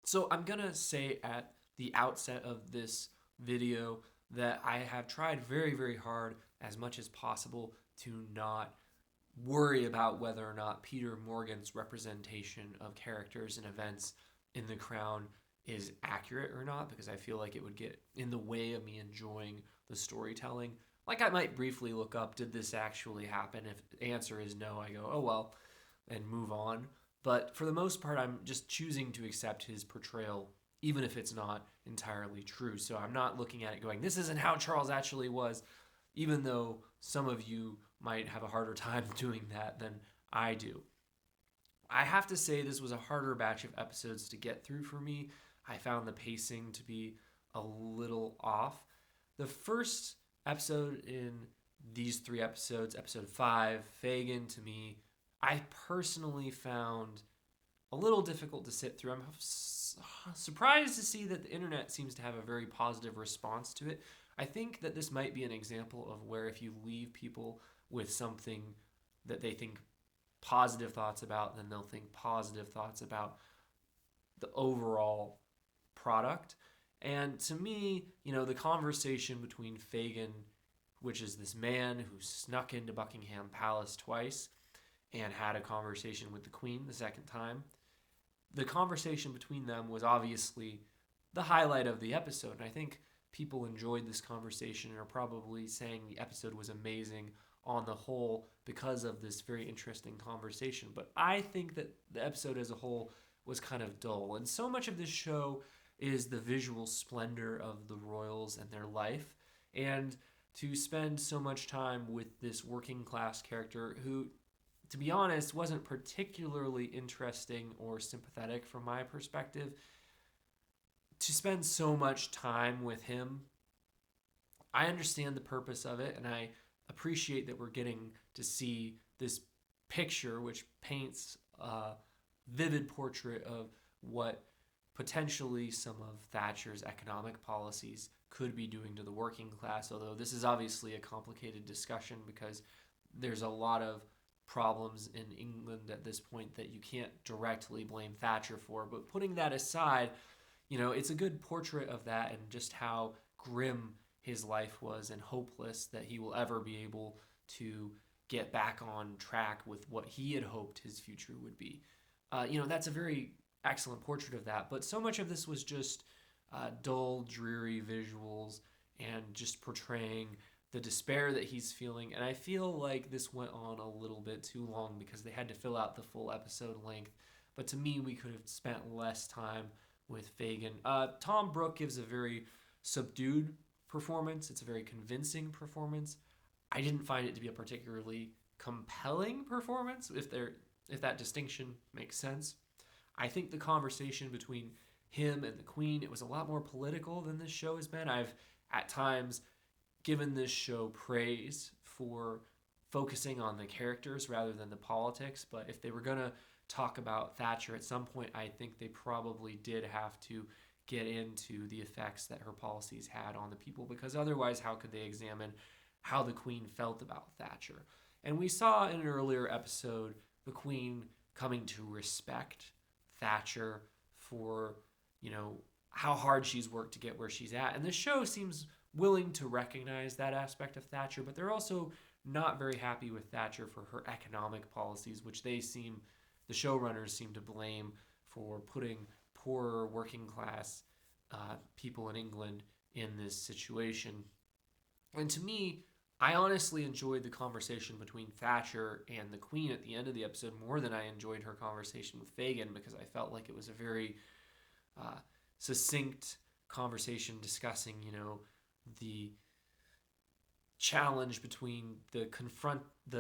So I'm going to say at the outset of this video that I have tried very, very hard as much as possible to not worry about whether or not Peter Morgan's representation of characters and events in The Crown is accurate or not, because I feel like it would get in the way of me enjoying the storytelling. Like, I might briefly look up, did this actually happen? If the answer is no, I go, oh well, and move on. But for the most part, I'm just choosing to accept his portrayal, even if it's not entirely true. So I'm not looking at it going, this isn't how Charles actually was, even though some of you might have a harder time doing that than I do. I have to say, this was a harder batch of episodes to get through for me. I found the pacing to be a little off. The first episode in these three episodes, episode 5, Fagin, to me, I personally found a little difficult to sit through. I'm surprised to see that the internet seems to have a very positive response to it. I think that this might be an example of where if you leave people with something that they think positive thoughts about, then they'll think positive thoughts about the overall product. And to me, the conversation between Fagin, which is this man who snuck into Buckingham Palace twice and had a conversation with the Queen the second time, the conversation between them was obviously the highlight of the episode. And I think people enjoyed this conversation and are probably saying the episode was amazing on the whole because of this very interesting conversation. But I think that the episode as a whole was kind of dull. And so much of this show is the visual splendor of the royals and their life. And to spend so much time with this working class character who, to be honest, wasn't particularly interesting or sympathetic from my perspective, to spend so much time with him, I understand the purpose of it, and I appreciate that we're getting to see this picture which paints a vivid portrait of what potentially some of Thatcher's economic policies could be doing to the working class, although this is obviously a complicated discussion because there's a lot of problems in England at this point that you can't directly blame Thatcher for. But putting that aside, it's a good portrait of that and just how grim his life was and hopeless that he will ever be able to get back on track with what he had hoped his future would be. That's a very excellent portrait of that. But so much of this was just dull, dreary visuals and just portraying the despair that he's feeling. And I feel like this went on a little bit too long because they had to fill out the full episode length. But to me, we could have spent less time with Fagin. Tom Brooke gives a very subdued performance. It's a very convincing performance. I didn't find it to be a particularly compelling performance, if that distinction makes sense. I think the conversation between him and the Queen, it was a lot more political than this show has been. I've, at times, given this show praise for focusing on the characters rather than the politics, but if they were going to talk about Thatcher at some point, I think they probably did have to get into the effects that her policies had on the people, because otherwise how could they examine how the Queen felt about Thatcher? And we saw in an earlier episode the Queen coming to respect Thatcher for, how hard she's worked to get where she's at. And the show seems willing to recognize that aspect of Thatcher, but they're also not very happy with Thatcher for her economic policies, which the showrunners seem to blame for putting poorer working class people in England in this situation. And to me, I honestly enjoyed the conversation between Thatcher and the Queen at the end of the episode more than I enjoyed her conversation with Fagin, because I felt like it was a very succinct conversation discussing, the challenge between the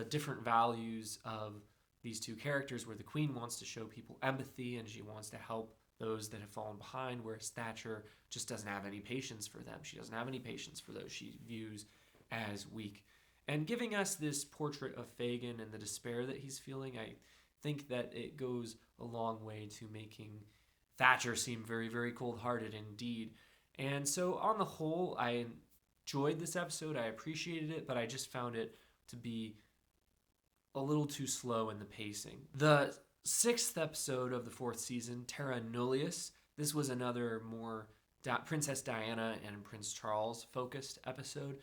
different values of these two characters, where the Queen wants to show people empathy and she wants to help those that have fallen behind, whereas Thatcher just doesn't have any patience for them. She doesn't have any patience for those she views as weak. And giving us this portrait of Fagin and the despair that he's feeling, I think that it goes a long way to making Thatcher seem very, very cold-hearted indeed. And so on the whole, I enjoyed this episode. I appreciated it, but I just found it to be a little too slow in the pacing. The 6th episode of the 4th season, Terra Nullius, this was another more Princess Diana and Prince Charles focused episode.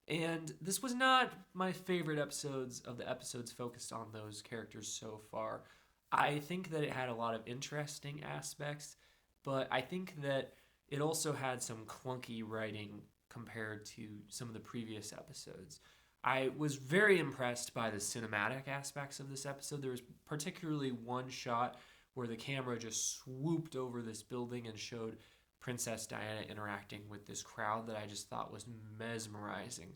And this was not my favorite episodes of the episodes focused on those characters so far. I think that it had a lot of interesting aspects, but I think that it also had some clunky writing compared to some of the previous episodes. I was very impressed by the cinematic aspects of this episode. There was particularly one shot where the camera just swooped over this building and showed Princess Diana interacting with this crowd that I just thought was mesmerizing.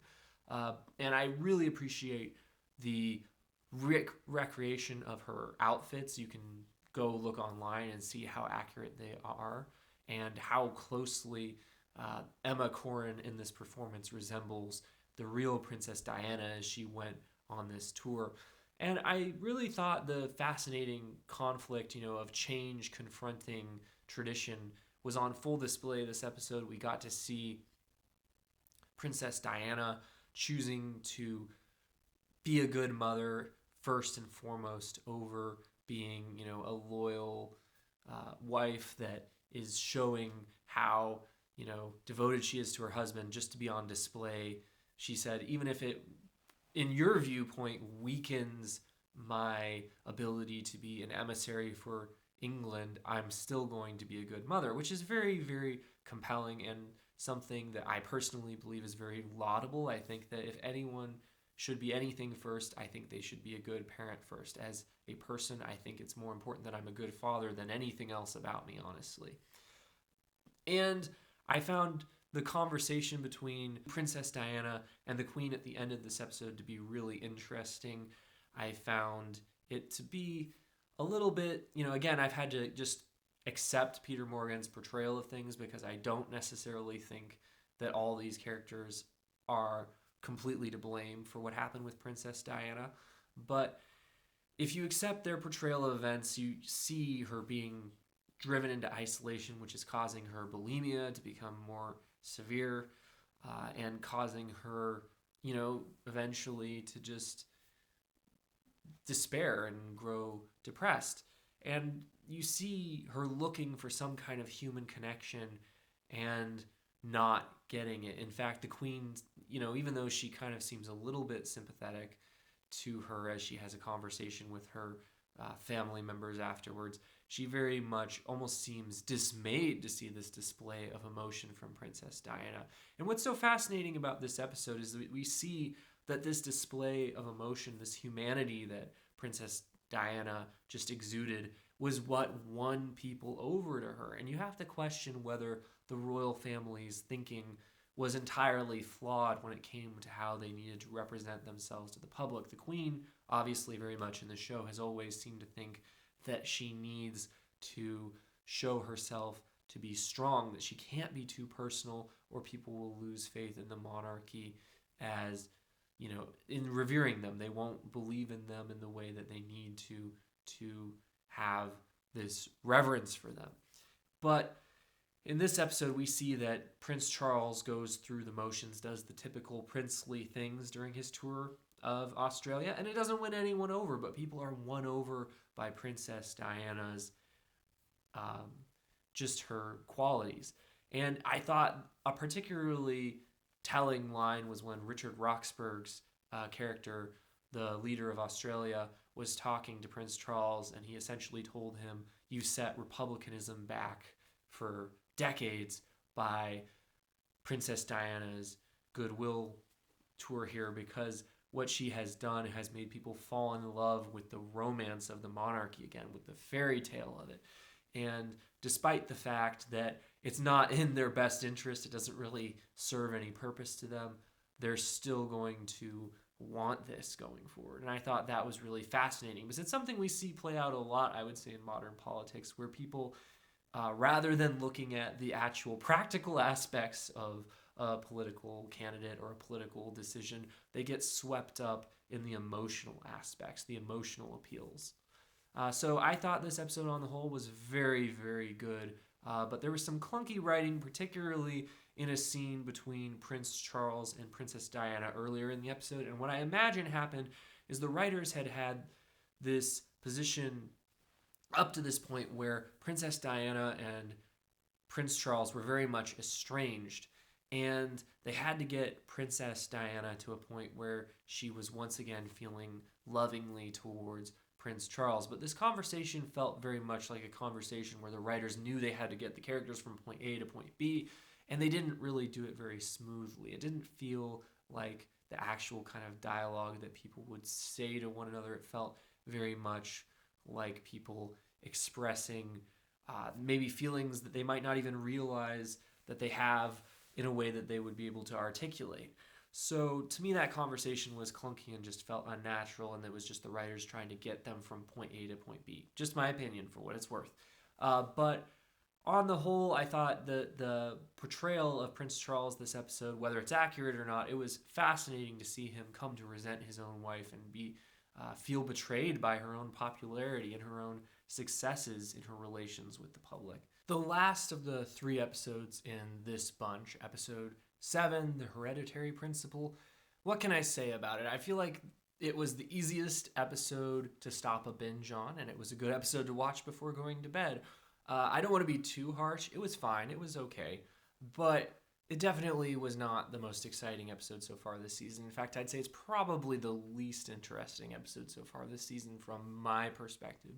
And I really appreciate the recreation of her outfits. You can go look online and see how accurate they are and how closely Emma Corrin in this performance resembles the real Princess Diana as she went on this tour. And I really thought the fascinating conflict, of change confronting tradition was on full display this episode. We got to see Princess Diana choosing to be a good mother first and foremost over being, a loyal wife that is showing how, devoted she is to her husband just to be on display. She said, even if it, in your viewpoint, weakens my ability to be an emissary for England, I'm still going to be a good mother, which is very, very compelling and something that I personally believe is very laudable. I think that if anyone should be anything first, I think they should be a good parent first. As a person, I think it's more important that I'm a good father than anything else about me, honestly. And I found the conversation between Princess Diana and the Queen at the end of this episode to be really interesting. I found it to be a little bit, again, I've had to just accept Peter Morgan's portrayal of things because I don't necessarily think that all these characters are completely to blame for what happened with Princess Diana. But if you accept their portrayal of events, you see her being driven into isolation, which is causing her bulimia to become more severe and causing her, eventually to just despair and grow depressed. And you see her looking for some kind of human connection and not getting it. In fact, the Queen, even though she kind of seems a little bit sympathetic to her as she has a conversation with her family members afterwards, she very much almost seems dismayed to see this display of emotion from Princess Diana. And what's so fascinating about this episode is that we see that this display of emotion, this humanity that Princess Diana just exuded, was what won people over to her. And you have to question whether the royal family's thinking was entirely flawed when it came to how they needed to represent themselves to the public. The Queen, obviously very much in the show, has always seemed to think that she needs to show herself to be strong, that she can't be too personal or people will lose faith in the monarchy as, in revering them. They won't believe in them in the way that they need to have this reverence for them. But in this episode, we see that Prince Charles goes through the motions, does the typical princely things during his tour of Australia, and it doesn't win anyone over, but people are won over by Princess Diana's just her qualities. And I thought a particularly telling line was when Richard Roxburgh's character, the leader of Australia, was talking to Prince Charles, and he essentially told him, you set republicanism back for decades by Princess Diana's goodwill tour here, because what she has done has made people fall in love with the romance of the monarchy again, with the fairy tale of it. And despite the fact that it's not in their best interest, it doesn't really serve any purpose to them, they're still going to want this going forward. And I thought that was really fascinating, because it's something we see play out a lot, I would say, in modern politics, where people, rather than looking at the actual practical aspects of a political candidate or a political decision, they get swept up in the emotional aspects, the emotional appeals. So I thought this episode on the whole was very, very good. But there was some clunky writing, particularly in a scene between Prince Charles and Princess Diana earlier in the episode. And what I imagine happened is the writers had this position up to this point where Princess Diana and Prince Charles were very much estranged, and they had to get Princess Diana to a point where she was once again feeling lovingly towards Prince Charles. But this conversation felt very much like a conversation where the writers knew they had to get the characters from point A to point B, and they didn't really do it very smoothly. It didn't feel like the actual kind of dialogue that people would say to one another. It felt very much like people expressing maybe feelings that they might not even realize that they have in a way that they would be able to articulate. So to me, that conversation was clunky and just felt unnatural, and it was just the writers trying to get them from point A to point B. Just my opinion, for what it's worth. But on the whole, I thought the portrayal of Prince Charles this episode, whether it's accurate or not, it was fascinating to see him come to resent his own wife and feel betrayed by her own popularity and her own successes in her relations with the public. The last of the 3 episodes in this bunch, episode 7, The Hereditary Principle, what can I say about it? I feel like it was the easiest episode to stop a binge on, and it was a good episode to watch before going to bed. I don't want to be too harsh. It was fine. It was okay. But it definitely was not the most exciting episode so far this season. In fact, I'd say it's probably the least interesting episode so far this season from my perspective.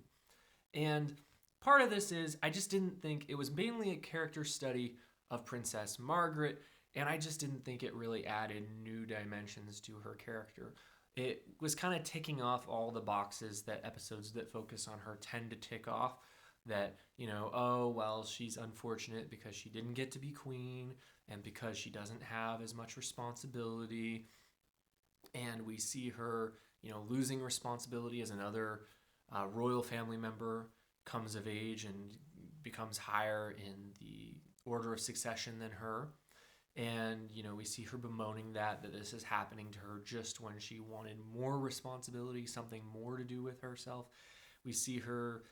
And part of this is I just didn't think it was mainly a character study of Princess Margaret, and I just didn't think it really added new dimensions to her character. It was kind of ticking off all the boxes that episodes that focus on her tend to tick off. That, oh, well, she's unfortunate because she didn't get to be queen and because she doesn't have as much responsibility. And we see her, losing responsibility as another royal family member comes of age and becomes higher in the order of succession than her. And, we see her bemoaning that this is happening to her just when she wanted more responsibility, something more to do with herself. We see her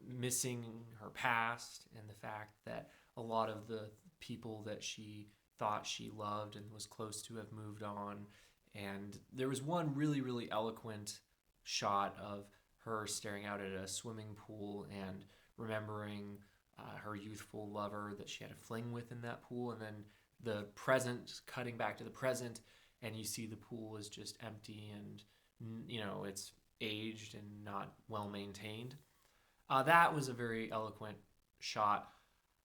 missing her past and the fact that a lot of the people that she thought she loved and was close to have moved on. And there was one really, really eloquent shot of her staring out at a swimming pool and remembering her youthful lover that she had a fling with in that pool. And then the present, cutting back to the present, and you see the pool is just empty and, it's aged and not well maintained. That was a very eloquent shot.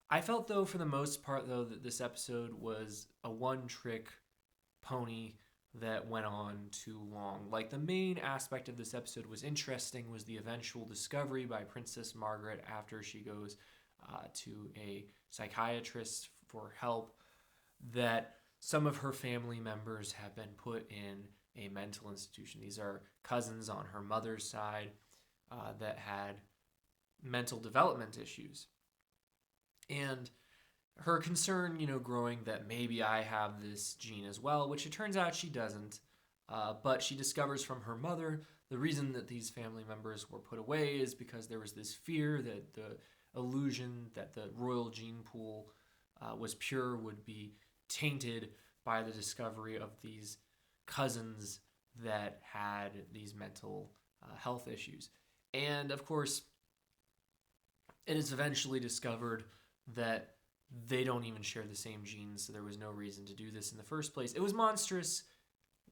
I felt, though, for the most part, though, that this episode was a one-trick pony that went on too long. Like, the main aspect of this episode was interesting, was the eventual discovery by Princess Margaret after she goes to a psychiatrist for help that some of her family members have been put in a mental institution. These are cousins on her mother's side that had mental development issues. And her concern, growing that maybe I have this gene as well, which it turns out she doesn't. But she discovers from her mother the reason that these family members were put away is because there was this fear that the illusion that the royal gene pool was pure would be tainted by the discovery of these cousins that had these mental health issues. And of course, it is eventually discovered that they don't even share the same genes, so there was no reason to do this in the first place. It was monstrous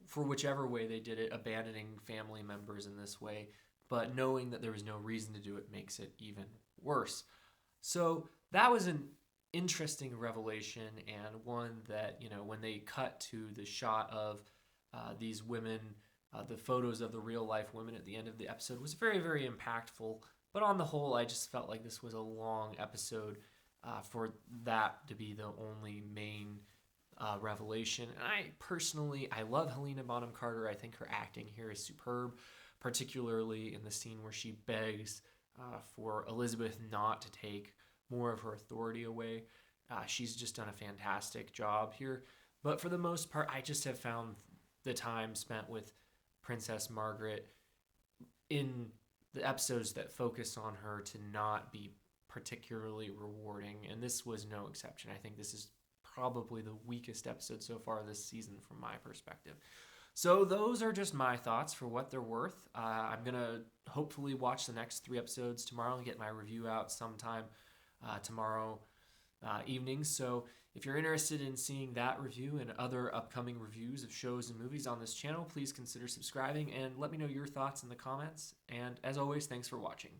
for whichever way they did it, abandoning family members in this way, but knowing that there was no reason to do it makes it even worse. So that was an interesting revelation, and one that, when they cut to the shot of these women, the photos of the real life women at the end of the episode was very, very impactful. But on the whole, I just felt like this was a long episode for that to be the only main revelation. And I love Helena Bonham Carter. I think her acting here is superb, particularly in the scene where she begs for Elizabeth not to take more of her authority away. She's just done a fantastic job here. But for the most part, I just have found the time spent with Princess Margaret in the episodes that focus on her to not be particularly rewarding, and this was no exception. I think this is probably the weakest episode so far this season from my perspective. So those are just my thoughts for what they're worth. I'm going to hopefully watch the next 3 episodes tomorrow and get my review out sometime tomorrow evenings. So if you're interested in seeing that review and other upcoming reviews of shows and movies on this channel, please consider subscribing and let me know your thoughts in the comments. And as always, thanks for watching.